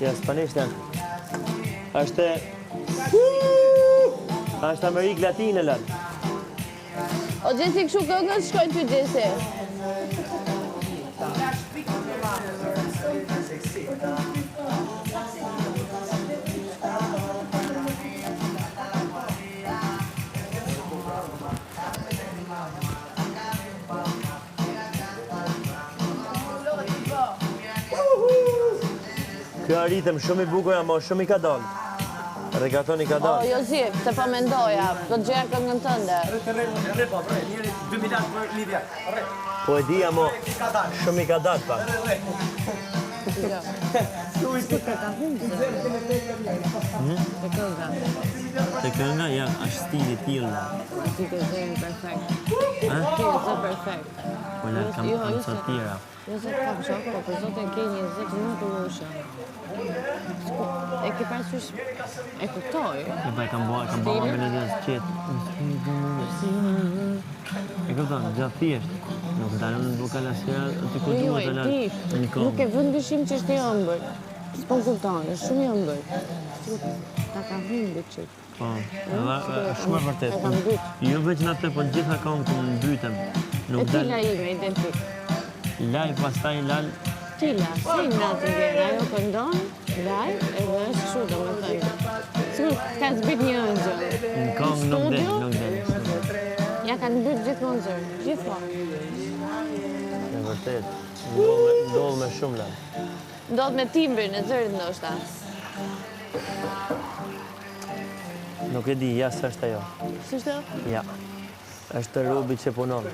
Ja, spanisht janë. Është Amerikë Latine, lën. O Gjesi, këshu këngës shkojnë ty Gjesi. Kjo arritëm shumë i bukur, ama shumë i ka dalë. Regaton i ka O, dalë. Josip, se po mendoja, do të gjerë këngën tënde. Po e di, ama shumë i ka dalë, pa. Te kënga, ja, është stili tillë. Ti ke zërin perfekt. Ti ke zë perfekt. Po la kam të tjera. Jo se kam shok, po për zote ke një zë të më të rushë. E ke parasysh, e kuptoj. E pa e kam bëha melodios qetë. E kupton, gjatë thjesht. Nuk dalën në vokal asnjëherë aty ku duhet të dalë. Nuk e vën dyshim që është i ëmbël. S'po kupton, është shumë i ëmbël. Ta ka humbur çik. Po, shumë e vërtet. Jo veç në atë, po gjitha këngët të mbytem. E tila ime, identik. Laj, pastaj lal. Tila, si natë vjen, ajo këndon, laj, edhe është kështu do më thënë. Sigur ka zbrit një ëngjëll. Në këngë nuk del. Ja kanë mbyt gjithmonë zërë, gjithmonë. E vërtet, ndodh me shumë lal. Ndodh me timbrin e zërit ndoshta. Nuk e di, ja s'është ajo. S'është? Ja. Është Robi që punon.